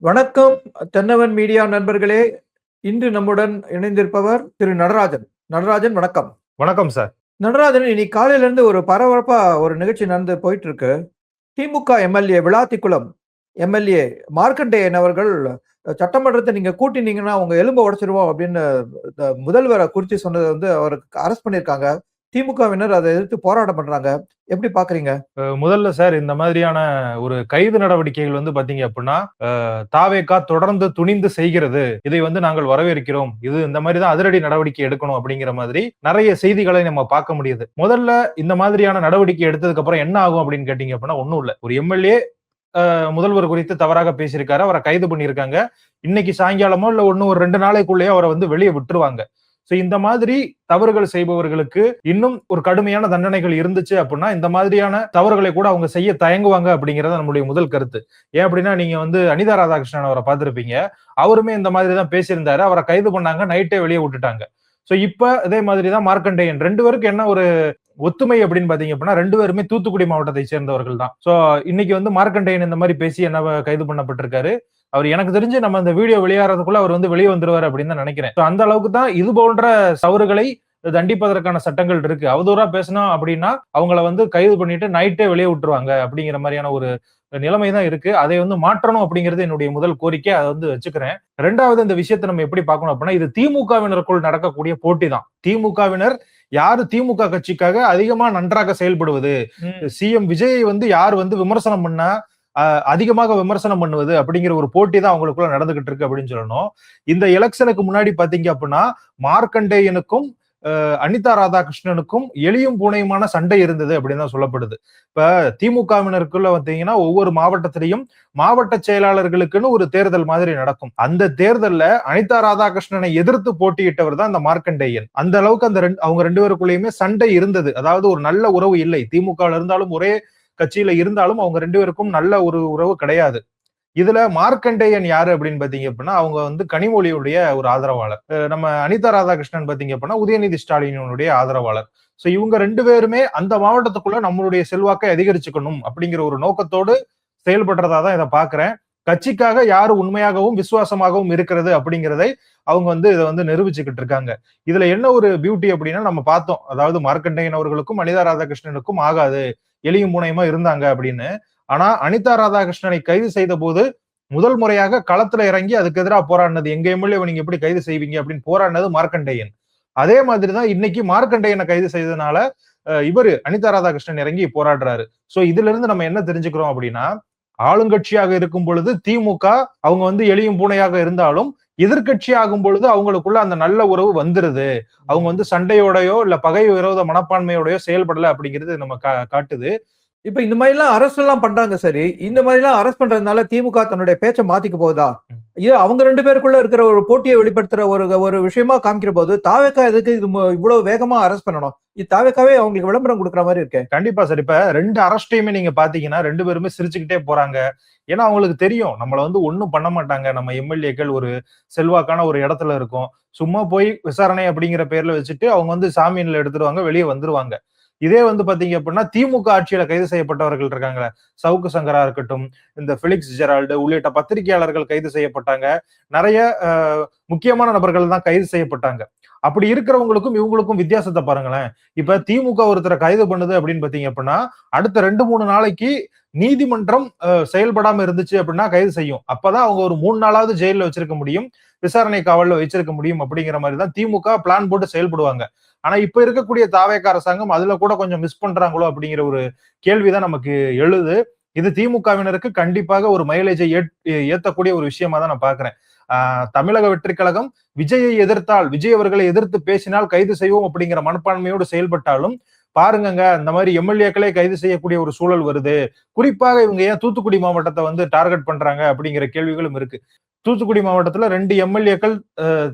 வணக்கம் தென்னவன் மீடியா நண்பர்களே. இன்று நம்முடன் இணைந்திருப்பவர் திரு நடராஜன். நடராஜன் வணக்கம். வணக்கம் சார். நடராஜன், இன்னைக்கு காலையில இருந்து ஒரு பரபரப்பா ஒரு நிகழ்ச்சி நடந்து போயிட்டு இருக்கு. திமுக எம்எல்ஏ விளாத்திக்குளம் எம்எல்ஏ மார்க்கண்டேயன் அவர்கள் சட்டமன்றத்தை நீங்க கூட்டினீங்கன்னா உங்க எலும்பை உடைச்சிருவோம் அப்படின்னு முதல்வரை குறித்து சொன்னதை வந்து அவருக்கு அரெஸ்ட் பண்ணியிருக்காங்க. திமுகவினர் அதை எதிர்த்து போராட்டம் பண்றாங்க. எப்படி பாக்குறீங்க? முதல்ல சார், இந்த மாதிரியான ஒரு கைது நடவடிக்கைகள் வந்து பாத்தீங்க அப்படின்னா, தாவேகா தொடர்ந்து துணிந்து செய்கிறது. இதை வந்து நாங்கள் வரவேற்கிறோம். இது இந்த மாதிரி தான் அதிரடி நடவடிக்கை எடுக்கணும் அப்படிங்கிற மாதிரி நிறைய செய்திகளை நம்ம பார்க்க முடியுது. முதல்ல இந்த மாதிரியான நடவடிக்கை எடுத்ததுக்கு அப்புறம் என்ன ஆகும் அப்படின்னு கேட்டீங்க அப்படின்னா, ஒண்ணும் இல்ல. ஒரு எம்எல்ஏ முதல்வர் குறித்து தவறாக பேசியிருக்காரு. அவரை கைது பண்ணியிருக்காங்க. இன்னைக்கு சாயங்காலமோ இல்ல ஒரு 2 நாளைக்குள்ளேயே அவரை வந்து வெளியே விட்டுருவாங்க. சோ இந்த மாதிரி தவறுகள் செய்பவர்களுக்கு இன்னும் ஒரு கடுமையான தண்டனைகள் இருந்துச்சு அப்படின்னா, இந்த மாதிரியான தவறுகளை கூட அவங்க செய்ய தயங்குவாங்க அப்படிங்கறது நம்முடைய முதல் கருத்து. ஏன் அப்படின்னா, நீங்க வந்து அனிதா ராதாகிருஷ்ணன் அவரை பார்த்திருப்பீங்க. அவருமே இந்த மாதிரி தான் பேசியிருந்தாரு. அவரை கைது பண்ணாங்க, நைட்டே வெளியே விட்டுட்டாங்க. சோ இப்ப இதே மாதிரி தான் மார்க்கண்டேயன். 2 பேருக்கு என்ன ஒரு ஒத்துமை அப்படின்னு பாத்தீங்க அப்படின்னா, 2 பேருமே தூத்துக்குடி மாவட்டத்தை சேர்ந்தவர்கள் தான். சோ இன்னைக்கு வந்து மார்க்கண்டேயன் இந்த மாதிரி பேசி என்ன கைது பண்ணப்பட்டிருக்காரு. அவர் எனக்கு தெரிஞ்சு நம்ம இந்த வீடியோ வெளியாறதுக்குள்ள அவர் வந்து வெளியே வந்துருவாரு அப்படின்னு தான் நினைக்கிறேன். அந்த அளவுக்கு தான் இது போன்ற தவறுகளை தண்டிப்பதற்கான சட்டங்கள் இருக்கு. அவதூறா பேசணும் அப்படின்னா அவங்கள வந்து கைது பண்ணிட்டு நைட்டே வெளியே விட்டுருவாங்க அப்படிங்கிற மாதிரியான ஒரு நிலைமை தான் இருக்கு. அதை வந்து மாற்றணும் அப்படிங்கிறது என்னுடைய முதல் கோரிக்கை. அதை வந்து வச்சுக்கிறேன். 2வது, இந்த விஷயத்தை நம்ம எப்படி பார்க்கணும் அப்படின்னா, இது திமுகவினருக்குள் நடக்கக்கூடிய போட்டி தான். திமுகவினர் யாரு திமுக கட்சிக்காக அதிகமா நன்றாக செயல்படுவது, சிஎம் விஜயை வந்து யார் வந்து விமர்சனம் பண்ணா அதிகமாக விமர்சனம் பண்ணுவது அப்படிங்கிற ஒரு போட்டி தான் அவங்களுக்குள்ள நடந்துகிட்டு இருக்கு அப்படின்னு சொல்லணும். இந்த எலெக்ஷனுக்கு முன்னாடி பாத்தீங்க அப்படின்னா, மார்க்கண்டேயனுக்கும் அனிதா ராதாகிருஷ்ணனுக்கும் எளியும் பூனையுமான சண்டை இருந்தது அப்படின்னு தான் சொல்லப்படுது. இப்ப திமுகவினருக்குள்ள பார்த்தீங்கன்னா, ஒவ்வொரு மாவட்டத்திலையும் மாவட்ட செயலாளர்களுக்குன்னு ஒரு தேர்தல் மாதிரி நடக்கும். அந்த தேர்தல்ல அனிதா ராதாகிருஷ்ணனை எதிர்த்து போட்டியிட்டவர் தான் இந்த மார்க்கண்டேயன். அந்த அளவுக்கு அவங்க 2 பேருக்குள்ளயுமே சண்டை இருந்தது. அதாவது ஒரு நல்ல உறவு இல்லை. திமுக இருந்தாலும் ஒரே கட்சியில இருந்தாலும் அவங்க 2 பேருக்கும் நல்ல ஒரு உறவு கிடையாது. இதுல மார்க்கண்டேயன் யாரு அப்படின்னு பாத்தீங்க அப்படின்னா, அவங்க வந்து கனிமொழியுடைய ஒரு ஆதரவாளர். நம்ம அனிதா ராதாகிருஷ்ணன் பாத்தீங்க அப்படின்னா, உதயநிதி ஸ்டாலினுடைய ஆதரவாளர். சோ இவங்க 2 பேருமே அந்த மாவட்டத்துக்குள்ள நம்மளுடைய செல்வாக்கை அதிகரிச்சுக்கணும் அப்படிங்கிற ஒரு நோக்கத்தோடு செயல்படுறதா தான் இதை பாக்குறேன். கட்சிக்காக யாரு உண்மையாகவும் விசுவாசமாகவும் இருக்கிறது அப்படிங்கிறதை அவங்க வந்து இதை வந்து நிரூபிச்சுக்கிட்டு இருக்காங்க. இதுல என்ன ஒரு பியூட்டி அப்படின்னா, நம்ம பார்த்தோம். அதாவது மார்க்கண்டேயன் அவர்களுக்கும் அனிதா ராதாகிருஷ்ணனுக்கும் ஆகாது, எளியும் பூனையுமா இருந்தாங்க அப்படின்னு. ஆனா அனிதா ராதாகிருஷ்ணனை கைது செய்த போது முதல் முறையாக களத்துல இறங்கி அதுக்கு எதிராக போராடினது, எங்க எம்எல்ஏ நீங்க எப்படி கைது செய்வீங்க அப்படின்னு போராடினது மார்க்கண்டேயன். அதே மாதிரிதான் இன்னைக்கு மார்க்கண்டேயனை கைது செய்ததுனால இவரு அனிதா ராதாகிருஷ்ணன் இறங்கி போராடுறாரு. சோ இதுல இருந்து நம்ம என்ன தெரிஞ்சுக்கிறோம் அப்படின்னா, ஆளுங்கட்சியாக இருக்கும் பொழுது திமுக அவங்க வந்து எளியும் பூனையாக இருந்தாலும், எதிர்கட்சி ஆகும் பொழுது அவங்களுக்குள்ள அந்த நல்ல உறவு வந்துருது. அவங்க வந்து சண்டையோடயோ இல்ல பகை விரோத மனப்பான்மையோடயோ செயல்படல அப்படிங்கிறது நம்ம காட்டுது. இப்ப இந்த மாதிரி எல்லாம் அரஸ்ட் எல்லாம் பண்றாங்க. சரி, இந்த மாதிரி எல்லாம் அரஸ்ட் பண்றதுனால திமுக தன்னுடைய பேச்சை மாத்திக்க போகுதா? இது அவங்க 2 பேருக்குள்ள இருக்கிற ஒரு போட்டியை வெளிப்படுத்துற ஒரு விஷயமா காமிக்கிற போது, தாவேக்கா எதுக்கு இது இவ்வளவு வேகமா அரெஸ்ட் பண்ணணும்? இது தாவேக்காவே அவங்களுக்கு விளம்பரம் கொடுக்குற மாதிரி இருக்கு. கண்டிப்பா சார். இப்ப 2 அரஸ்டையுமே நீங்க பாத்தீங்கன்னா 2 பேருமே சிரிச்சுக்கிட்டே போறாங்க. ஏன்னா அவங்களுக்கு தெரியும் நம்மள வந்து ஒண்ணும் பண்ண மாட்டாங்க. நம்ம எம்எல்ஏக்கள் ஒரு செல்வாக்கான ஒரு இடத்துல இருக்கும். சும்மா போய் விசாரணை அப்படிங்கிற பேர்ல வச்சுட்டு அவங்க வந்து சாமீன்ல எடுத்துருவாங்க, வெளியே வந்துருவாங்க. இதே வந்து பாத்தீங்க அப்படின்னா, திமுக ஆட்சியில கைது செய்யப்பட்டவர்கள் இருக்காங்களே, சவுக்கு சங்கரா இருக்கட்டும், இந்த பிலிக்ஸ் ஜெரால்டு உள்ளிட்ட பத்திரிகையாளர்கள் கைது செய்யப்பட்டாங்க. நிறைய முக்கியமான நபர்கள் தான் கைது செய்யப்பட்டாங்க. அப்படி இருக்கிறவங்களுக்கும் இவங்களுக்கும் வித்தியாசத்தை பாருங்களேன். இப்ப திமுக ஒருத்தரை கைது பண்ணுது அப்படின்னு பாத்தீங்க அப்படின்னா, அடுத்த 2-3 நாளைக்கு நீதிமன்றம் செயல்படாம இருந்துச்சு அப்படின்னா கைது செய்யும். அப்பதான் அவங்க ஒரு 3 நாளாவது ஜெயில வச்சிருக்க முடியும், விசாரணை காவல்ல வச்சிருக்க முடியும் அப்படிங்கிற மாதிரி தான் திமுக பிளான் போட்டு செயல்படுவாங்க. ஆனா இப்ப இருக்கக்கூடிய தாவேக அரசாங்கம் அதுல கூட கொஞ்சம் மிஸ் பண்றாங்களோ அப்படிங்கிற ஒரு கேள்விதான் நமக்கு எழுது. இது திமுகவினருக்கு கண்டிப்பாக ஒரு மைலேஜை ஏத்தக்கூடிய ஒரு விஷயமா தான் நான் பாக்குறேன். தமிழக வெற்றி கழகம் விஜயை எதிர்த்தால், விஜய் அவர்களை எதிர்த்து பேசினால் கைது செய்வோம் அப்படிங்கிற மனப்பான்மையோடு செயல்பட்டாலும் பாருங்க, இந்த மாதிரி எம்எல்ஏக்களே கைது செய்யக்கூடிய ஒரு சூழல் வருது. குறிப்பாக இவங்க ஏன் தூத்துக்குடி மாவட்டத்தை வந்து டார்கெட் பண்றாங்க அப்படிங்கிற கேள்விகளும் இருக்கு. தூத்துக்குடி மாவட்டத்துல 2 எம்எல்ஏக்கள்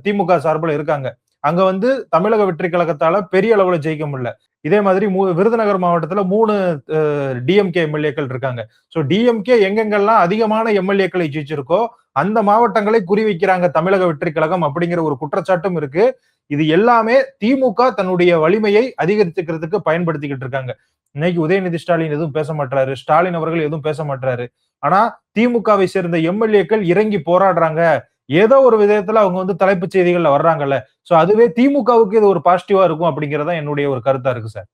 திமுக சார்பில் இருக்காங்க. அங்க வந்து தமிழக வெற்றி கழகத்தால பெரிய அளவுல ஜெயிக்க முடியல. இதே மாதிரி விருதுநகர் மாவட்டத்துல 3 டிஎம்கே எம்எல்ஏக்கள் இருக்காங்க. சோ டிஎம்கே எங்கெங்கெல்லாம் அதிகமான எம்எல்ஏக்களை ஜெயிச்சிருக்கோ அந்த மாவட்டங்களை குறிவைக்கிறாங்க தமிழக வெற்றி கழகம் அப்படிங்கிற ஒரு குற்றச்சாட்டும் இருக்கு. இது எல்லாமே திமுக தன்னுடைய வலிமையை அதிகரித்துக்கிறதுக்கு பயன்படுத்திக்கிட்டு இருக்காங்க. இன்னைக்கு உதயநிதி ஸ்டாலின் எதுவும் பேச மாட்டாரு, ஸ்டாலின் அவர்கள் எதுவும் பேச மாட்டாரு. ஆனா திமுகவை சேர்ந்த எம்எல்ஏக்கள் இறங்கி போராடுறாங்க. ஏதோ ஒரு விதத்துல அவங்க வந்து தலைப்புச் செய்திகள்ல வர்றாங்கல்ல. சோ அதுவே திமுகவுக்கு இது ஒரு பாசிட்டிவா இருக்கும் அப்படிங்கிறது தான் என்னுடைய ஒரு கருத்தா இருக்கு சார்.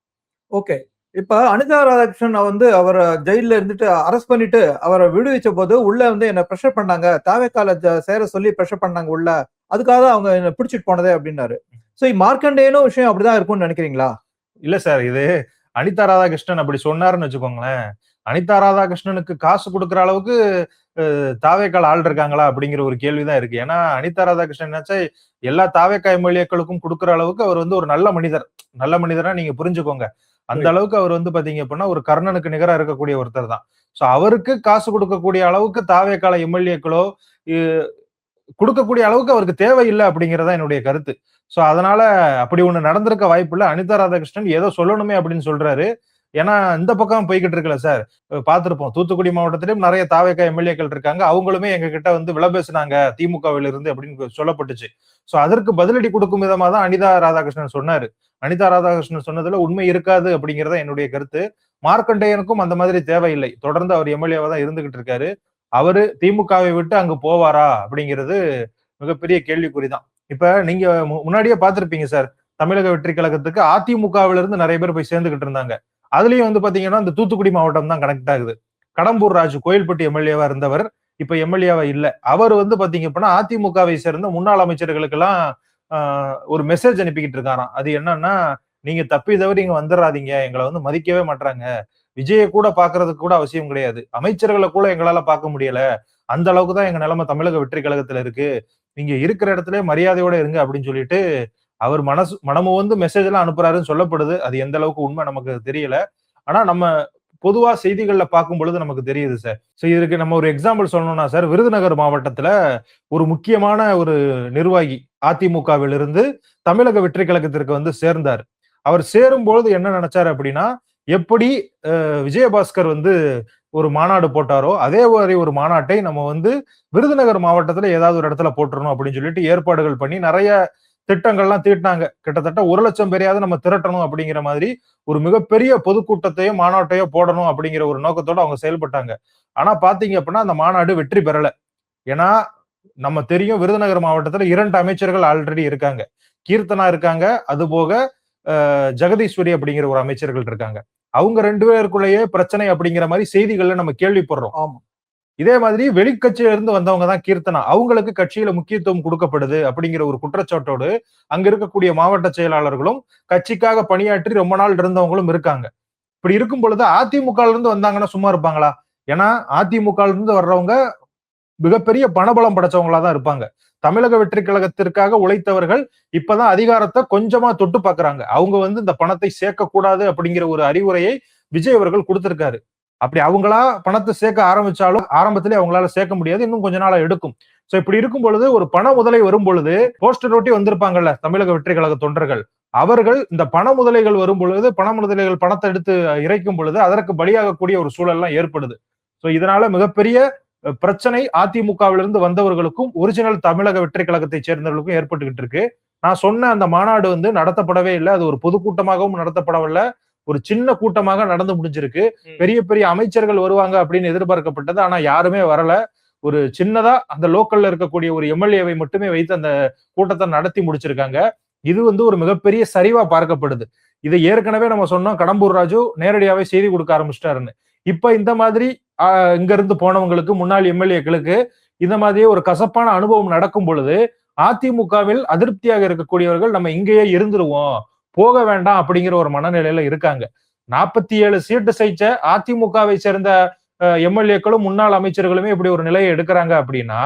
ஓகே. இப்ப அனிதா ராதாகிருஷ்ணன் வந்து அவர ஜெயில்ல இருந்துட்டு அரெஸ்ட் பண்ணிட்டு அவர விடுவிச்ச போது, உள்ள வந்து என்ன பிரஷர் பண்ணாங்க. தாவேக்கால சேர சொல்லி பிரஷர் பண்ணாங்க உள்ள. அதுக்காக தான் அவங்க என்ன பிடிச்சிட்டு போனதே அப்டின்னாரு. சோ மார்க்கண்டேயனும் விஷயம் அப்படிதான் இருக்கும்னு நெனைக்கிறீங்களா? இல்ல சார். இது அனிதா ராதாகிருஷ்ணன் அப்படி சொன்னாருன்னு வச்சுக்கோங்களேன். அனிதா ராதாகிருஷ்ணனுக்கு காசு குடுக்குற அளவுக்கு தாவேக்கால ஆள் இருக்காங்களா? அப்படிங்கிற ஒரு கேள்விதான் இருக்கு. ஏன்னா அனிதா ராதாகிருஷ்ணன் என்னாச்சு, எல்லா தாவேக்கா எம்எல்ஏக்களுக்கும் குடுக்குற அளவுக்கு அவர் வந்து ஒரு நல்ல மனிதர். நல்ல மனிதரா நீங்க புரிஞ்சுக்கோங்க. அந்த புரியுது. அளவுக்கு அவர் வந்து பாத்தீங்க அப்படின்னா, ஒரு கர்ணனுக்கு நிகரா இருக்கக்கூடிய ஒருத்தர் தான். சோ அவருக்கு காசு குடுக்கக்கூடிய அளவுக்கு தாவேக்கால எம்எல்ஏக்களோ இ குடுக்கக்கூடிய அளவுக்கு அவருக்கு தேவையில்ல அப்படிங்கிறது என்னுடைய கருத்து. சோ அதனால அப்படி ஒண்ணு நடந்திருக்க வாய்ப்பில்ல. அனிதா ராதாகிருஷ்ணன் ஏதோ சொல்லணுமே அப்படின்னு சொல்றாரு. ஏன்னா இந்த பக்கம் போய்க்கிட்டு இருக்குல்ல சார். பார்த்திருப்போம். தூத்துக்குடி மாவட்டத்திலும் நெறைய தாவேக்கா எம்எல்ஏக்கள் இருக்காங்க. அவங்களுமே எங்ககிட்ட வந்து விலை பேசுனாங்க திமுகவில் இருந்து அப்படின்னு சொல்லப்பட்டுச்சு. சோ அதற்கு பதிலடி குடுக்கும் விதமா தான் அனிதா ராதாகிருஷ்ணன் சொன்னாரு. அனிதா ராதாகிருஷ்ணன் சொன்னதுல உண்மை இருக்காது அப்படிங்கிறது தான் என்னுடைய கருத்து. மார்க்கண்டேயனுக்கும் அந்த மாதிரி தேவையில்லை. தொடர்ந்து அவர் எம்எல்ஏவா தான் இருந்துகிட்டு இருக்காரு. அவரு திமுகவை விட்டு அங்கு போவாரா? அப்படிங்கிறது மிகப்பெரிய கேள்விக்குறிதான். இப்ப நீங்க முன்னாடியே பார்த்திருப்பீங்க சார். தமிழக வெற்றி கழகத்துக்கு அதிமுகவில இருந்து நெறைய பேர் போய் சேர்ந்துகிட்டு இருந்தாங்க. அதுலயும் வந்து பாத்தீங்கன்னா, இந்த தூத்துக்குடி மாவட்டம் தான் கனெக்ட் ஆகுது. கடம்பூர் ராஜு கோயில்பட்டி எம்எல்ஏவா இருந்தவர், இப்ப எம்எல்ஏவா இல்ல. அவர் வந்து பாத்தீங்க அப்படின்னா, அதிமுகவை சேர்ந்த முன்னாள் அமைச்சர்களுக்கெல்லாம் அ ஒரு மெசேஜ் அனுப்பிக்கிட்டு இருக்காராம். அது என்னன்னா, "நீங்க தப்பி தவறி இங்க வந்துராதீங்க. எங்கள வந்து மதிக்கவே மாட்றாங்க. விஜய கூட பாக்குறதுக்கு கூட அவசியம் கிடையாது. அமைச்சர்கள கூட எங்களால பார்க்க முடியல. அந்த அளவுக்கு தான் எங்க நிலைமை தமிழக வெற்றி கழகத்துல இருக்கு. நீங்க இருக்கிற இடத்திலேயே மரியாதையோட இருங்க" அப்படின்னு சொல்லிட்டு அவர் மனமு வந்து மெசேஜ் எல்லாம் அனுப்புறாருன்னு சொல்லப்படுது. அது எந்த அளவுக்கு உண்மை நமக்கு தெரியல. ஆனா நம்ம பொதுவா செய்திகள்ல பார்க்கும் பொழுது நமக்கு தெரியுது சார். சோ இதுக்கு நம்ம ஒரு எக்ஸாம்பிள் சொல்லணும்னா சார், விருதுநகர் மாவட்டத்துல ஒரு முக்கியமான ஒரு நிர்வாகி அதிமுகவிலிருந்து தமிழக வெற்றி கழகத்திற்கு வந்து சேர்ந்தார். அவர் சேரும்பொழுது என்ன நினைச்சாரு அப்படின்னா, எப்படி விஜயபாஸ்கர் வந்து ஒரு மாநாடு போட்டாரோ, அதே மாரி ஒரு மாநாட்டை நம்ம வந்து விருதுநகர் மாவட்டத்துல ஏதாவது ஒரு இடத்துல போட்டுறணும் அப்படின்னு சொல்லிட்டு ஏற்பாடுகள் பண்ணி நெறைய திட்டங்கள்லாம் தீட்டினாங்க. கிட்டத்தட்ட 1,00,000 பேரையாவது நம்ம திரட்டணும் அப்படிங்கிற மாதிரி ஒரு மிகப்பெரிய பொதுக்கூட்டத்தையோ, மாநாட்டையோ போடணும் அப்படிங்கிற ஒரு நோக்கத்தோட அவங்க செயல்பட்டாங்க. ஆனா பார்த்தீங்க அப்படின்னா, அந்த மாநாடு வெற்றி பெறல. ஏன்னா, நம்ம தெரியும் விருதுநகர் மாவட்டத்துல 2 அமைச்சர்கள் ஆல்ரெடி இருக்காங்க. கீர்த்தனா இருக்காங்க. அதுபோக ஜெகதீஸ்வரி அப்படிங்கிற ஒரு அமைச்சர்கள் இருக்காங்க. அவங்க 2 பேருக்குள்ளேயே பிரச்சனை அப்படிங்கிற மாரி செய்திகள்ல நம்ம கேள்விப்படுறோம். ஆமா. இதே மாதிரி வெளிக்கட்சியில இருந்து வந்தவங்க தான் கீர்த்தனா. அவங்களுக்கு கட்சியில முக்கியத்துவம் குடுக்கப்படுது அப்படிங்கிற ஒரு குற்றச்சாட்டோடு, அங்க இருக்கக்கூடிய மாவட்ட செயலாளர்களும், கட்சிக்காக பணியாற்றி ரொம்ப நாள் இருந்தவங்களும் இருக்காங்க. இப்படி இருக்கும் பொழுது அதிமுகல இருந்து வந்தாங்கன்னா சும்மா இருப்பாங்களா? ஏன்னா அதிமுகல இருந்து வர்றவங்க மிகப்பெரிய பணபலம் படைச்சவங்களா தான் இருப்பாங்க. தமிழக வெற்றி கழகத்திற்காக உழைத்தவர்கள் இப்பதான் அதிகாரத்த கொஞ்சமா தொட்டு பார்க்குறாங்க. அவங்க வந்து இந்த பணத்தை சேர்க்கக் கூடாது அப்படிங்கிற ஒரு அறிவுரையை விஜய் அவர்கள் குடுத்திருக்காரு. அப்படி அவங்களா பணத்த சேர்க்க ஆரம்பிச்சாலும், ஆரம்பத்திலே அவங்களால சேர்க்க முடியாது. இன்னும் கொஞ்ச நாளா எடுக்கும். சோ இப்படி இருக்கும் பொழுது ஒரு பண முதலை வரும் பொழுது, போஸ்டர் ஒட்டி வந்திருப்பாங்கல்ல தமிழக வெற்றி கழக தொண்டர்கள். அவர்கள் இந்த பண முதலைகள் வரும் பொழுது, பண முதலைகள் பணத்த எடுத்து இறைக்கும் பொழுது, அதற்கு பலியாகக்கூடிய ஒரு சூழல்லாம் ஏற்படுது. சோ இதனால மிகப்பெரிய பிரச்சனை அதிமுகவிலிருந்து வந்தவர்களுக்கும், ஒரிஜினல் தமிழக வெற்றி கழகத்தைச் சேர்ந்தவர்களுக்கும் ஏற்பட்டுகிட்டு இருக்கு. நான் சொன்ன அந்த மாநாடு வந்து நடத்தப்படவே இல்ல. அது ஒரு பொதுக்கூட்டமாகவும் நடத்தப்படவில்ல. ஒரு சின்ன கூட்டமாக நடந்து முடிஞ்சிருக்கு. பெரிய பெரிய அமைச்சர்கள் வருவாங்க அப்படின்னு எதிர்பார்க்கப்பட்டது. ஆனா யாருமே வரல. ஒரு சின்னதா அந்த லோக்கல்ல இருக்கக்கூடிய ஒரு எம்எல்ஏவை மட்டுமே வைத்து அந்த கூட்டத்த நடத்தி முடிச்சிருக்காங்க. இது வந்து ஒரு மிகப்பெரிய சரிவா பார்க்கப்படுது. இதை ஏற்கனவே நம்ம சொன்னோம். கடம்பூர் ராஜு நேரடியாவே செய்தி கொடுக்க ஆரம்பிச்சிட்டாருன்னு. இப்ப இந்த மாதிரி இங்க இருந்து போனவங்களுக்கு, முன்னாள் எம்எல்ஏக்களுக்கு இந்த மாதிரியே ஒரு கசப்பான அனுபவம் நடக்கும் பொழுது, அதிமுகவில் அதிருப்தியாக இருக்கக்கூடியவர்கள் நம்ம இங்கேயே இருந்துருவோம். போக வேண்டாம் அப்படிங்கிற ஒரு மனநிலையில இருக்காங்க. 47 சீட்டு ஜெயிச்ச அதிமுகவை சேர்ந்த எம்எல்ஏக்களும், முன்னாள் அமைச்சர்களுமே இப்படி ஒரு நிலையை எடுக்குறாங்க அப்படின்னா,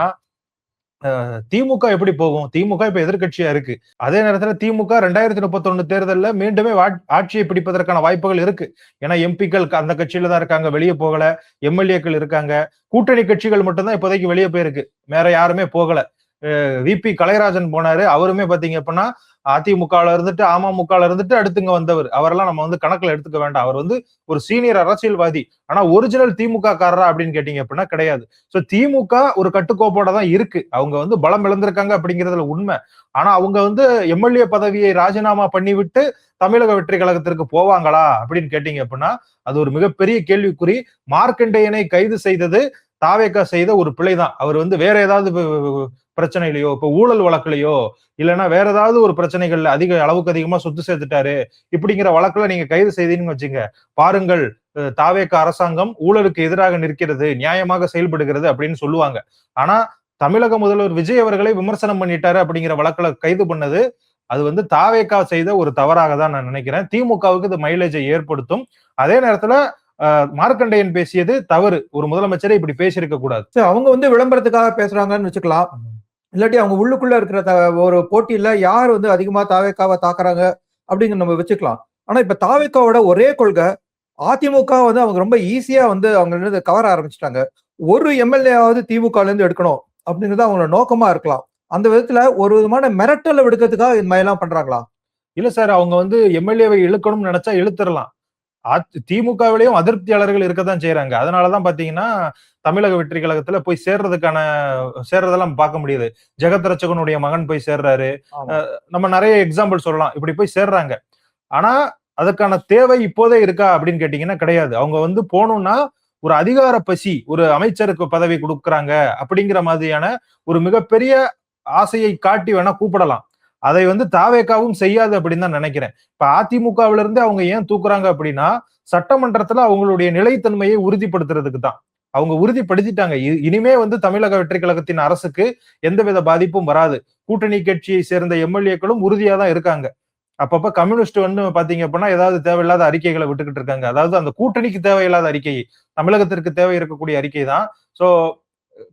திமுக எப்படி போகும்? திமுக இப்ப எதிர்க்கட்சியா இருக்கு. அதே நேரத்துல திமுக 2031 தேர்தல்ல மீண்டுமே ஆட்சியை பிடிப்பதற்கான வாய்ப்புகள் இருக்கு. ஏன்னா எம்பிக்கள் அந்த கட்சியில தான் இருக்காங்க. வெளிய போகல. எம்எல்ஏக்கள் இருக்காங்க. கூட்டணி கட்சிகள் மட்டும் தான் இப்போதைக்கு வெளிய போயிருக்கு. வேற யாருமே போகல. விபி கலைராஜன் போனாரு. அவருமே பாத்தீங்க அப்படின்னா அதிமுகல இருந்துட்டு அமமுகல இருந்துட்டு அடுத்துங்க வந்தவர். அவரெல்லாம் நம்ம வந்து கணக்குல எடுத்துக்க வேண்டாம். அவர் வந்து ஒரு சீனியர் அரசியல்வாதி. ஆனா ஒரிஜினல் திமுக காரரா அப்படின்னு கேட்டீங்க அப்படின்னா கிடையாது. சோ திமுக ஒரு கட்டுக்கோப்போட தான் இருக்கு. அவங்க வந்து பலம் இழந்திருக்காங்க அப்படிங்கிறதுல உண்மை. ஆனா அவங்க வந்து எம்எல்ஏ பதவியை ராஜினாமா பண்ணிவிட்டு தமிழக வெற்றி கழகத்திற்கு போவாங்களா அப்படின்னு கேட்டீங்க அப்படின்னா அது ஒரு மிகப்பெரிய கேள்விக்குறி. மார்க்கண்டேயனை கைது செய்தது தாவேகா செய்த ஒரு பிழைதான். அவர் வந்து வேற ஏதாவது பிரச்சனையிலையோ, இப்ப ஊழல் வழக்குலையோ, இல்லைன்னா வேற ஏதாவது ஒரு பிரச்சனைகள்ல அளவுக்கு அதிகமா சொத்து சேர்த்துட்டாரு இப்படிங்கிற வழக்குல நீங்க கைது செய்தீங்கன்னு வச்சுங்க, பாருங்கள் தாவேகா அரசாங்கம் ஊழலுக்கு எதிராக நிற்கிறது, நியாயமாக செயல்படுகிறது அப்படின்னு சொல்லுவாங்க. ஆனா தமிழக முதல்வர் விஜய் அவர்களை விமர்சனம் பண்ணிட்டாரு அப்படிங்கிற வழக்குல கைது பண்ணது அது வந்து தாவேகா செய்த ஒரு தவறாக தான் நான் நினைக்கிறேன். திமுகவுக்கு இது மைலேஜை ஏற்படுத்தும். அதே நேரத்துல மார்க்கண்டேயன் பேசியது தவறு. ஒரு முதலமைச்சரை இப்படி பேசியிருக்க கூடாது. அவங்க வந்து விளம்பரத்துக்காக பேசுறாங்கன்னு வச்சுக்கலாம். இல்லாட்டி அவங்க உள்ளுக்குள்ள இருக்கிற ஒரு போட்டியில யார் வந்து அதிகமா தாவேக்காவை தாக்குறாங்க அப்படிங்கிற நம்ம வச்சுக்கலாம். ஆனா இப்ப தாவேக்காவோட ஒரே கொள்கை அதிமுக வந்து அவங்க ரொம்ப ஈஸியா வந்து அவங்க கவர ஆரம்பிச்சிட்டாங்க. ஒரு எம்எல்ஏவாவது திமுகல இருந்து எடுக்கணும் அப்படிங்கிறது அவங்களோட நோக்கமா இருக்கலாம். அந்த விதத்துல ஒரு விதமான மிரட்டலை விடுக்கிறதுக்காக இந்த மாதிரி எல்லாம் பண்றாங்களா? இல்ல சார், அவங்க வந்து எம்எல்ஏவை இழுக்கணும்னு நினைச்சா இழுத்துறலாம். திமுகவிலையும் அதிருப்தியாளர்கள் இருக்கத்தான் செய்யறாங்க. அதனாலதான் பாத்தீங்கன்னா தமிழக வெற்றி கழகத்துல போய் சேர்றதெல்லாம் பார்க்க முடியுது. ஜெகத் ரட்சகனுடைய மகன் போய் சேர்றாரு. நம்ம நிறைய எக்ஸாம்பிள் சொல்லலாம். இப்படி போய் சேர்றாங்க. ஆனா அதுக்கான தேவை இப்போதே இருக்கா அப்படின்னு கேட்டீங்கன்னா கிடையாது. அவங்க வந்து போகணும்னா ஒரு அதிகார பசி, ஒரு அமைச்சருக்கு பதவி கொடுக்குறாங்க அப்படிங்கிற மாதிரியான ஒரு மிகப்பெரிய ஆசையை காட்டி வேணா கூப்பிடலாம். அதை வந்து தாவேகாவும் செய்யாது அப்படின்னு தான் நினைக்கிறேன். இப்ப அதிமுகவில இருந்து அவங்க ஏன் தூக்குறாங்க அப்படின்னா சட்டமன்றத்துல அவங்களுடைய நிலைத்தன்மையை உறுதிப்படுத்துறதுக்கு தான். அவங்க உறுதிப்படுத்திட்டாங்க. இனிமே வந்து தமிழக வெற்றி கழகத்தின் அரசுக்கு எந்தவித பாதிப்பும் வராது. கூட்டணி கட்சியை சேர்ந்த எம்எல்ஏக்களும் உறுதியா தான் இருக்காங்க. அப்பப்ப கம்யூனிஸ்ட் வந்து பாத்தீங்க அப்படின்னா ஏதாவது தேவையில்லாத அறிக்கைகளை விட்டுக்கிட்டு இருக்காங்க. அதாவது அந்த கூட்டணிக்கு தேவையில்லாத அறிக்கை, தமிழகத்திற்கு தேவை இருக்கக்கூடிய அறிக்கை தான். சோ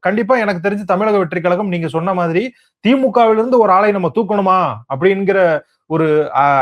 கண்டிப்பா எனக்கு தெரிஞ்சு தமிழக வெற்றி கழகம் நீங்க சொன்ன மாதிரி திமுகவிலிருந்து ஒரு ஆளை நம்ம தூக்கணுமா அப்படிங்கிற ஒரு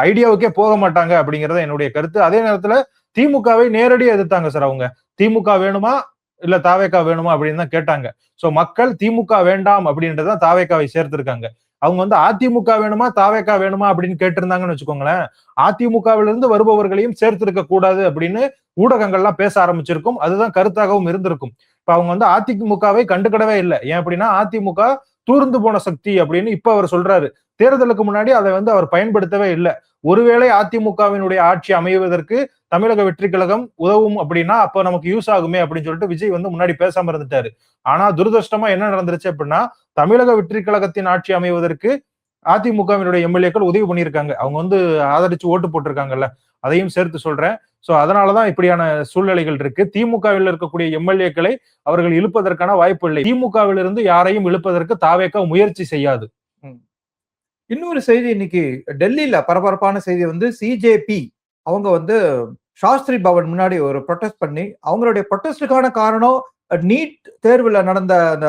ஐடியாவுக்கே போக மாட்டாங்க அப்படிங்கறத என்னுடைய கருத்து. அதே நேரத்துல திமுகவை நேரடியா எதிர்த்தாங்க சார். அவங்க திமுக வேணுமா இல்ல தாவேகா வேணுமா அப்படின்னு தான் கேட்டாங்க. சோ மக்கள் திமுக வேண்டாம் அப்படின்றதான் தாவேகாவை சேர்த்திருக்காங்க. அவங்க வந்து அதிமுக வேணுமா தாவேகா வேணுமா அப்படின்னு கேட்டிருந்தாங்கன்னு வச்சுக்கோங்களேன், அதிமுகவிலிருந்து வருபவர்களையும் சேர்த்திருக்க கூடாது அப்படின்னு ஊடகங்கள்லாம் பேச ஆரம்பிச்சிருக்கும். அதுதான் கருத்தாகவும் இருந்திருக்கும். இப்ப அவங்க வந்து அதிமுகவை கண்டுக்கிடவே இல்லை. ஏன் அப்படின்னா அதிமுக தூர்ந்து போன சக்தி அப்படின்னு இப்ப அவர் சொல்றாரு. தேர்தலுக்கு முன்னாடி அதை வந்து அவர் பயன்படுத்தவே இல்லை. ஒருவேளை அதிமுகவினுடைய ஆட்சி அமைவதற்கு தமிழக வெற்றி கழகம் உதவும் அப்படின்னா அப்ப நமக்கு யூஸ் ஆகுமே அப்படின்னு சொல்லிட்டு விஜய் வந்து முன்னாடி பேசாம இருந்துட்டாரு. ஆனா துரதிருஷ்டமா என்ன நடந்துருச்சு அப்படின்னா தமிழக வெற்றி கழகத்தின் ஆட்சி அமைவதற்கு அதிமுகவினுடைய எம்எல்ஏக்கள் உதவி பண்ணியிருக்காங்க. அவங்க வந்து ஆதரிச்சு ஓட்டு போட்டிருக்காங்கல்ல, அதையும் சேர்த்து சொல்றேன். சோ அதனாலதான் இப்படியான சூழ்நிலைகள் இருக்கு. திமுகவில் இருக்கக்கூடிய எம்எல்ஏக்களை அவர்கள் இழுப்பதற்கான வாய்ப்பு இல்லை. திமுகவில் இருந்து யாரையும் இழுப்பதற்கு தாவேகா முயற்சி செய்யாது. இன்னொரு செய்தி இன்னைக்கு டெல்லியில பரபரப்பான செய்தி வந்து சிஜேபி அவங்க வந்து சாஸ்திரி பவன் முன்னாடி ஒரு ப்ரொடெஸ்ட் பண்ணி அவங்களுடைய ப்ரொடெஸ்டுக்கான காரணம் நீட் தேர்வுல நடந்த அந்த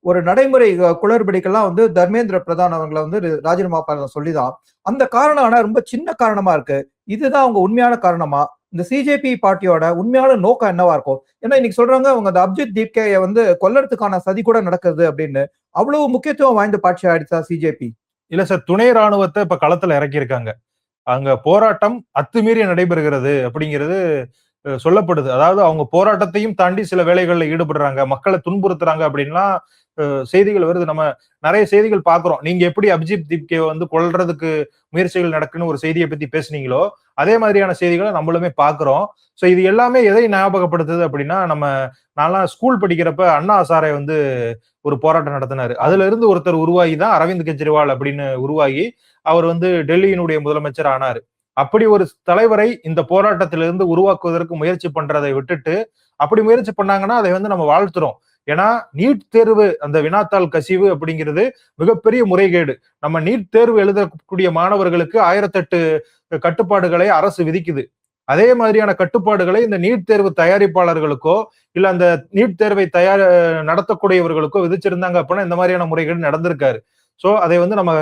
ஒரு நடைமுறை குளறுபடிக்கெல்லாம் வந்து தர்மேந்திர பிரதான் அவங்களை வந்து ராஜினாமா பண்ண சொல்லிதான் அந்த காரணம். ஆனா ரொம்ப சின்ன காரணமா இருக்கு. இதுதான் அவங்க உண்மையான காரணமா? இந்த சிஜேபி பார்ட்டியோட உண்மையான நோக்கம் என்னவா இருக்கும்? ஏன்னா இன்னைக்கு சொல்றாங்க அவங்க அந்த அபிஜித் தீப்கேயை வந்து கொல்லறதுக்கான சதி கூட நடக்குது அப்படின்னு. அவ்வளவு முக்கியத்துவம் வாய்ந்த பார்ட்டி ஆயிடுச்சா சிஜேபி? இல்ல சார், துணை ராணுவத்தை இப்ப களத்துல இறக்கி இருக்காங்க. அங்க போராட்டம் அத்துமீறி நடைபெறுகிறது அப்படிங்கிறது சொல்லப்படுது. அதாவது அவங்க போராட்டத்தையும் தாண்டி சில வேலைகள்ல ஈடுபடுறாங்க, மக்களை துன்புறுத்துறாங்க அப்படின்லாம் செய்திகள் வருது. நம்ம நிறைய செய்திகள் பாக்குறோம். நீங்க எப்படி அபிஜித் தீப்கே வந்து கொல்றதுக்கு முயற்சிகள் நடக்குன்னு ஒரு செய்தியை பத்தி பேசுனீங்களோ அதே மாதிரியான செய்திகளை நம்மளுமே பாக்குறோம். சோ இது எல்லாமே எதை ஞாபகப்படுத்துது அப்படின்னா நான்லாம் ஸ்கூல் படிக்கிறப்ப அண்ணா ஹசாரே வந்து ஒரு போராட்டம் நடத்தினாரு. அதுல இருந்து ஒருத்தர் உருவாகி தான் அரவிந்த் கெஜ்ரிவால் அப்படின்னு உருவாகி அவர் வந்து டெல்லியினுடைய முதலமைச்சர் ஆனாரு. அப்படி ஒரு தலைவரை இந்த போராட்டத்திலிருந்து உருவாக்குவதற்கு முயற்சி பண்றதை விட்டுட்டு அப்படி முயற்சி பண்ணாங்கன்னா அதை வந்து நம்ம வாழ்த்துறோம். ஏன்னா நீட் தேர்வு அந்த வினாத்தாள் கசிவு அப்படிங்கிறது மிகப்பெரிய முறைகேடு. நம்ம நீட் தேர்வு எழுதக்கூடிய மாணவர்களுக்கு 1008 கட்டுப்பாடுகளை அரசு விதிக்குது. அதே மாதிரியான கட்டுப்பாடுகளை இந்த நீட் தேர்வு தயாரிப்பாளர்களுக்கோ இல்ல அந்த நீட் தேர்வை நடத்தக்கூடியவர்களுக்கோ விதிச்சிருந்தாங்க அப்படின்னா இந்த மாதிரியான முறைகேடு நடந்திருக்காரு. சோ அதை வந்து நம்ம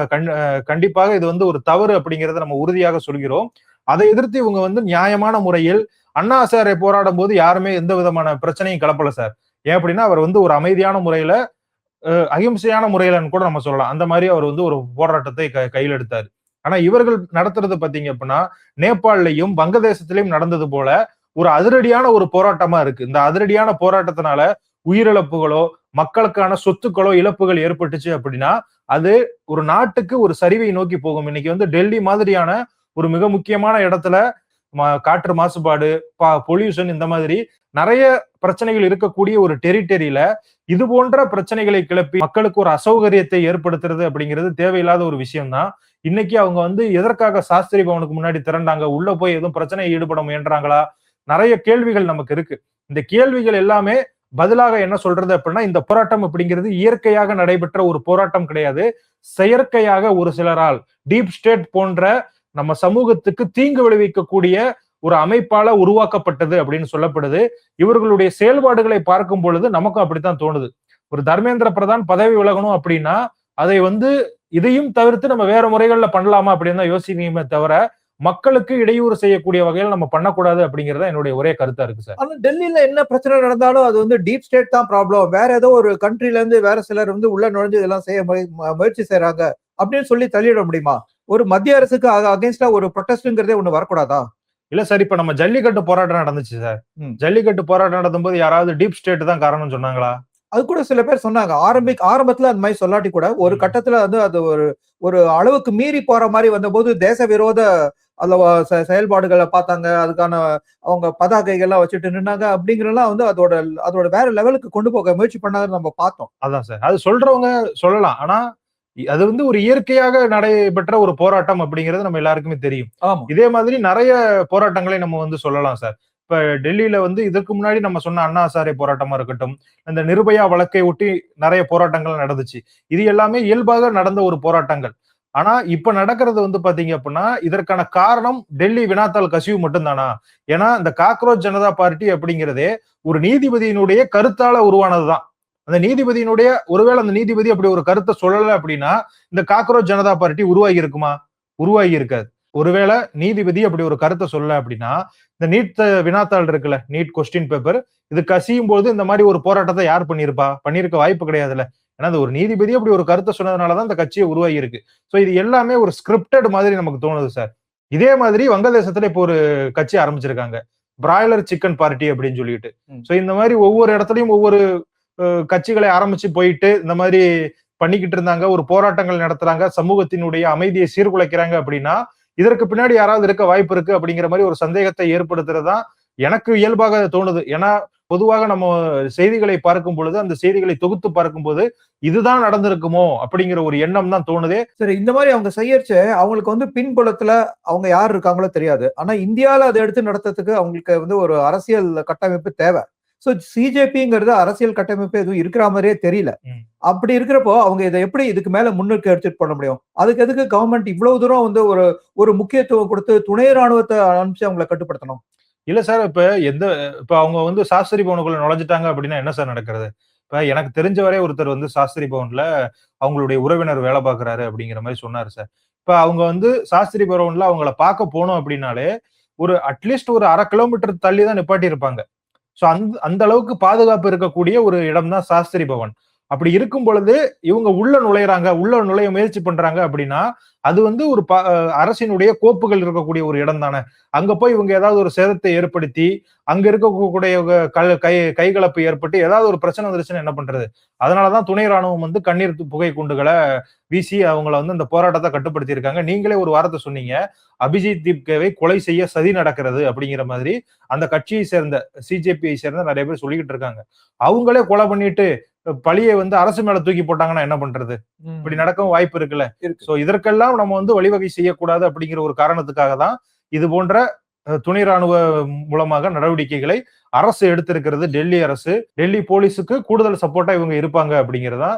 கண்டிப்பாக இது வந்து ஒரு தவறு அப்படிங்கறத நம்ம உறுதியாக சொல்கிறோம். அதை எதிர்த்து இவங்க வந்து நியாயமான முறையில் அண்ணா ஹசாரே போராடும் போது யாருமே எந்த விதமான பிரச்சனையும் கிளப்பல சார். ஏன் அப்படின்னா அவர் வந்து ஒரு அமைதியான முறையில அகிம்சையான முறையிலன்னு கூட நம்ம சொல்லலாம். அந்த மாதிரி அவர் வந்து ஒரு போராட்டத்தை கையில் எடுத்தாரு. ஆனா இவர்கள் நடத்துறது பாத்தீங்க அப்படின்னா நேபாளிலையும் வங்கதேசத்திலையும் நடந்தது போல ஒரு அதிரடியான ஒரு போராட்டமா இருக்கு. இந்த அதிரடியான போராட்டத்தினால உயிரிழப்புகளோ மக்களுக்கான சொத்துக்களோ இழப்புகள் ஏற்பட்டுச்சு அப்படின்னா அது ஒரு நாட்டுக்கு ஒரு சரிவை நோக்கி போகும். இன்னைக்கு வந்து டெல்லி மாதிரியான ஒரு மிக முக்கியமான இடத்துல காற்று மாசுபாடு, பொல்யூஷன் இந்த மாதிரி நிறைய பிரச்சனைகள் இருக்கக்கூடிய ஒரு டெரிட்டரியில இது போன்ற பிரச்சனைகளை கிளப்பி மக்களுக்கு ஒரு அசௌகரியத்தை ஏற்படுத்துறது அப்படிங்கிறது தேவையில்லாத ஒரு விஷயம் தான். இன்னைக்கு அவங்க வந்து எதற்காக சாஸ்திரி பவனுக்கு முன்னாடி திரண்டாங்க, உள்ள போய் எதுவும் பிரச்சனையை ஈடுபட முயன்றாங்களா, நிறைய கேள்விகள் நமக்கு இருக்கு. இந்த கேள்விகள் எல்லாமே பதிலாக என்ன சொல்றது அப்படின்னா இந்த போராட்டம் அப்படிங்கிறது இயற்கையாக நடைபெற்ற ஒரு போராட்டம் கிடையாது. செயற்கையாக ஒரு சிலரால் டீப் ஸ்டேட் போன்ற நம்ம சமூகத்துக்கு தீங்கு விளைவிக்கக்கூடிய ஒரு அமைப்பால உருவாக்கப்பட்டது அப்படின்னு சொல்லப்படுது. இவர்களுடைய செயல்பாடுகளை பார்க்கும் பொழுது நமக்கும் அப்படித்தான் தோணுது. ஒரு தர்மேந்திர பிரதான் பதவி விலகணும் அப்படின்னா அதை வந்து இதையும் தவிர்த்து நம்ம வேற முறைகள்ல பண்ணலாமா அப்படின்னு தான் யோசிக்கணுமே தவிர மக்களுக்கு இடையூறு செய்யக்கூடிய வகையில் நம்ம பண்ணக்கூடாது அப்படிங்கறத என்னுடைய ஒரே கருத்தா இருக்கு சார். ஆனா டெல்லியில என்ன பிரச்சனை நடந்தாலும் அது வந்து டீப் ஸ்டேட் தான் ப்ராப்ளம். வேற ஏதோ ஒரு கண்ட்ரில இருந்து வேற சிலர் வந்து உள்ள நுழைஞ்சு இதெல்லாம் செய்ய முயற்சி செய்யறாங்க அப்படின்னு சொல்லி தள்ளிட முடியுமா? ஒரு மத்திய அரசுக்கு அகைன்ஸ்டா ஒரு ப்ரொடெஸ்ட்ங்கிறதே ஒண்ணு வரக்கூடாதா? இல்ல சார், இப்ப நம்ம ஜல்லிக்கட்டு போராட்டம் நடந்துச்சு சார். ஜல்லிக்கட்டு போராட்டம் நடத்தும் போது யாராவது டீப் ஸ்டேட் தான் காரணம் சொன்னாங்களா? அது கூட சில பேர் சொன்னாங்க. ஆரம்பத்துல அந்த மாதிரி சொல்லாட்டி கூட ஒரு கட்டத்துல வந்து அது ஒரு அளவுக்கு மீறி போற மாதிரி வந்தபோது தேச விரோத அந்த செயல்பாடுகளை பார்த்தாங்க. அதுக்கான அவங்க பதாகைகள்லாம் வச்சுட்டு நின்னாங்க அப்படிங்கிறலாம் வந்து அதோட வேற லெவலுக்கு கொண்டு போக முயற்சி பண்ணாங்கன்னு நம்ம பார்த்தோம். அதான் சார், அது சொல்றவங்க சொல்லலாம். ஆனா அது வந்து ஒரு இயற்கையாக நடைபெற்ற ஒரு போராட்டம் அப்படிங்கிறது நம்ம எல்லாருக்குமே தெரியும். இதே மாதிரி நிறைய போராட்டங்களை நம்ம வந்து சொல்லலாம் சார். இப்ப டெல்லியில வந்து இதற்கு முன்னாடி நம்ம சொன்ன அண்ணா ஹசாரே போராட்டமா இருக்கட்டும், இந்த நிர்பயா வழக்கை ஒட்டி நிறைய போராட்டங்கள் நடந்துச்சு. இது எல்லாமே இயல்பாக நடந்த ஒரு போராட்டங்கள். ஆனா இப்ப நடக்கிறது வந்து பாத்தீங்க அப்படின்னா இதற்கான காரணம் டெல்லி வினாத்தாள் கசிவு மட்டும்தானா? ஏன்னா இந்த காக்ரோச் ஜனதா பார்ட்டி அப்படிங்கிறதே ஒரு நீதிபதியினுடைய கருத்தால உருவானதுதான். அந்த நீதிபதியினுடைய ஒருவேளை அந்த நீதிபதி அப்படி ஒரு கருத்தை சொல்லல அப்படின்னா இந்த காக்ரோச் ஜனதா பார்ட்டி உருவாகி இருக்குமா? உருவாகி இருக்காது. ஒருவேளை நீதிபதி அப்படி ஒரு கருத்தை சொல்லல அப்படின்னா இந்த நீட் வினாத்தாள் இருக்குல்ல, நீட் கொஸ்டின் பேப்பர், இது கசியும் போது இந்த மாதிரி ஒரு போராட்டத்தை யார் பண்ணிருப்பா? பண்ணிருக்க வாய்ப்பு கிடையாதுல்ல. ஏன்னா அது ஒரு நீதிபதி அப்படி ஒரு கருத்தை சொன்னதுனாலதான் இந்த கட்சியை உருவாகி இருக்கு. சோ இது எல்லாமே ஒரு ஸ்கிரிப்டட் மாதிரி நமக்கு தோணுது சார். இதே மாதிரி வங்கதேசத்துல இப்போ ஒரு கட்சி ஆரம்பிச்சிருக்காங்க, பிராய்லர் சிக்கன் பார்ட்டி அப்படின்னு சொல்லிட்டு. சோ இந்த மாதிரி ஒவ்வொரு இடத்துலயும் ஒவ்வொரு கட்சிகளை ஆரம்பிச்சு போயிட்டு இந்த மாதிரி பண்ணிக்கிட்டு இருந்தாங்க, ஒரு போராட்டங்கள் நடத்துறாங்க, சமூகத்தினுடைய அமைதியை சீர்குலைக்கிறாங்க அப்படின்னா இதற்கு பின்னாடி யாராவது இருக்க வாய்ப்பு இருக்கு அப்படிங்கிற மாதிரி ஒரு சந்தேகத்தை ஏற்படுத்துறதுதான் எனக்கு இயல்பாக தோணுது. ஏன்னா பொதுவாக நம்ம செய்திகளை பார்க்கும் பொழுது அந்த செய்திகளை தொகுத்து பார்க்கும்போது இதுதான் நடந்திருக்குமோ அப்படிங்கிற ஒரு எண்ணம் தான் தோணுதே. சரி, இந்த மாதிரி அவங்க செய்யறச்ச அவங்களுக்கு வந்து பின்புலத்துல அவங்க யார் இருக்காங்களோ தெரியாது. ஆனா இந்தியால அதை எடுத்து நடத்துறதுக்கு அவங்களுக்கு வந்து ஒரு அரசியல் கட்டமைப்பு தேவை. சோ சிஜேபிங்கிறது அரசியல் கட்டமைப்பு எதுவும் இருக்கிற மாதிரியே தெரியல. அப்படி இருக்கிறப்போ அவங்க இதை எப்படி இதுக்கு மேல முன்னுக்கு எடுத்துட்டு பண்ண முடியும்? அதுக்கு எதுக்கு கவர்மெண்ட் இவ்வளவு தூரம் வந்து ஒரு முக்கியத்துவம் கொடுத்து துணை ராணுவத்தை அனுப்பிச்சு அவங்களை கட்டுப்படுத்தணும்? இல்ல சார், இப்ப அவங்க வந்து சாஸ்திரி பவனுக்குள்ள நுழைஞ்சிட்டாங்க அப்படின்னா என்ன சார் நடக்கிறது? இப்ப எனக்கு தெரிஞ்ச வரை ஒருத்தர் வந்து சாஸ்திரி பவன்ல அவங்களுடைய உறவினர் வேலை பார்க்கிறாரு அப்படிங்கிற மாதிரி சொன்னாரு சார். இப்ப அவங்க வந்து சாஸ்திரி பவன்ல அவங்கள பார்க்க போனோம் அப்படின்னாலே ஒரு அட்லீஸ்ட் ஒரு 1/2 கிலோமீட்டர் தள்ளி தான் நிப்பாட்டி இருப்பாங்க. சோ அந்த அளவுக்கு பாதுகாப்பு இருக்கக்கூடிய ஒரு இடம் தான் சாஸ்திரி பவன். அப்படி இருக்கும் பொழுது இவங்க உள்ள நுழைய முயற்சி பண்றாங்க அப்படின்னா அது வந்து ஒரு அரசினுடைய கோப்புகள் இருக்கக்கூடிய ஒரு இடம் தானே. அங்க போய் இவங்க ஏதாவது ஒரு சேதத்தை ஏற்படுத்தி அங்க இருக்கக்கூடிய கைகலப்பு ஏற்பட்டு ஏதாவது ஒரு பிரச்சனை வந்துருச்சுன்னு என்ன பண்றது? அதனாலதான் துணை ராணுவம் வந்து கண்ணீர் புகை குண்டுகளை வீசி அவங்கள வந்து அந்த போராட்டத்தை கட்டுப்படுத்தி இருக்காங்க. நீங்களே ஒரு வாரத்தை சொன்னீங்க, அபிஜித் தீப்கேவை கொலை செய்ய சதி நடக்கிறது அப்படிங்கிற மாதிரி அந்த கட்சியை சேர்ந்த சிஜேபியை சேர்ந்த நிறைய பேர் சொல்லிக்கிட்டு இருக்காங்க. அவங்களே கொலை பண்ணிட்டு பழியை வந்து அரசு மேல தூக்கி போட்டாங்கன்னா என்ன பண்றது? இப்படி நடக்கவும் வாய்ப்பு இருக்குல்ல. சோ இதற்கெல்லாம் நம்ம வந்து வழிவகை செய்யக்கூடாது அப்படிங்கிற ஒரு காரணத்துக்காக தான் இது போன்ற துணை ராணுவ மூலமாக நடவடிக்கைகளை அரசு எடுத்திருக்கிறது. டெல்லி அரசு, டெல்லி போலீஸுக்கு கூடுதல் சப்போர்ட்டா இவங்க இருப்பாங்க அப்படிங்கிறதா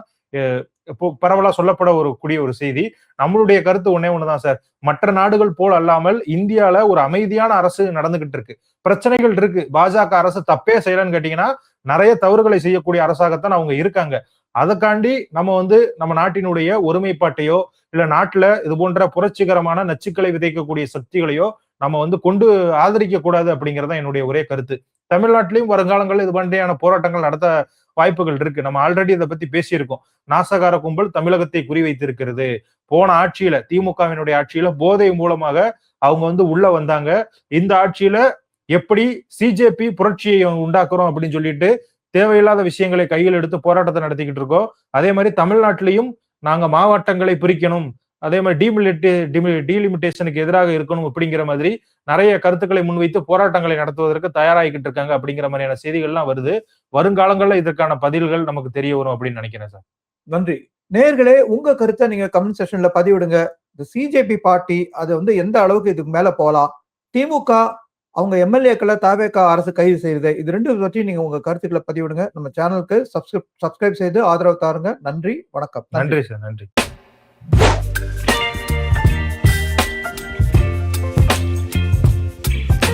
பரவலா சொல்லப்பட கூடிய ஒரு செய்தி. நம்மளுடைய கருத்து ஒண்ணுதான் சார். மற்ற நாடுகள் போல் அல்லாமல் இந்தியால ஒரு அமைதியான அரசு நடந்துகிட்டு இருக்கு. பிரச்சனைகள் இருக்கு. பாஜக அரசு தப்பே செய்யலன்னு கேட்டீங்கன்னா நிறைய தவறுகளை செய்யக்கூடிய அரசாகத்தான் அவங்க இருக்காங்க. அதற்காண்டி நம்ம வந்து நம்ம நாட்டினுடைய ஒருமைப்பாட்டையோ இல்ல நாட்டுல இது போன்ற புரட்சிகரமான நச்சுக்களை விதைக்கக்கூடிய சக்திகளையோ நம்ம வந்து கொண்டு ஆதரிக்க கூடாது அப்படிங்கறத என்னுடைய ஒரே கருத்து. தமிழ்நாட்டிலையும் வருங்காலங்களில் இது மாதிரியான போராட்டங்கள் நடத்த வாய்ப்புகள் இருக்கு. நம்ம ஆல்ரெடி இதை பத்தி பேசியிருக்கோம். நாசகார கும்பல் தமிழகத்தை குறிவைத்திருக்கிறது. போன ஆட்சியில திமுகவினுடைய ஆட்சியில போதை மூலமாக அவங்க வந்து உள்ள வந்தாங்க. இந்த ஆட்சியில எப்படி சிஜேபி புரட்சியை உண்டாக்குறோம் அப்படின்னு சொல்லிட்டு தேவையில்லாத விஷயங்களை கையில் எடுத்து போராட்டத்தை நடத்திக்கிட்டு இருக்கோம். அதே மாதிரி தமிழ்நாட்டிலையும் நாங்க மாவட்டங்களை பிரிக்கணும், அதே மாதிரி டீலிமிட்டேஷனுக்கு எதிராக இருக்கணும் அப்படிங்கிற மாதிரி நிறைய கருத்துக்களை முன்வைத்து போராட்டங்களை நடத்துவதற்கு தயாராகிக்கிட்டு இருக்காங்க அப்படிங்கிற மாதிரியான செய்திகள்லாம் வருது. வருங்காலங்கள்ல இதற்கான பதில்கள் நமக்கு தெரிய வரும் அப்படின்னு நினைக்கிறேன் சார். நன்றி. நேயர்களே, உங்க கருத்தை நீங்க கமெண்ட் செக்ஷன்ல பதிவிடுங்க. இந்த சிஜேபி பார்ட்டி அது வந்து எந்த அளவுக்கு இதுக்கு மேல போலாம்? திமுக அவங்க எம்எல்ஏக்களை தாவேகா அரசு கைது செய்யுது. இது 2 பற்றி நீங்க உங்க கருத்துக்களை பதிவிடுங்க. நம்ம சேனலுக்கு சப்ஸ்கிரைப் செய்து ஆதரவு தாருங்க. நன்றி, வணக்கம். நன்றி சார். நன்றி.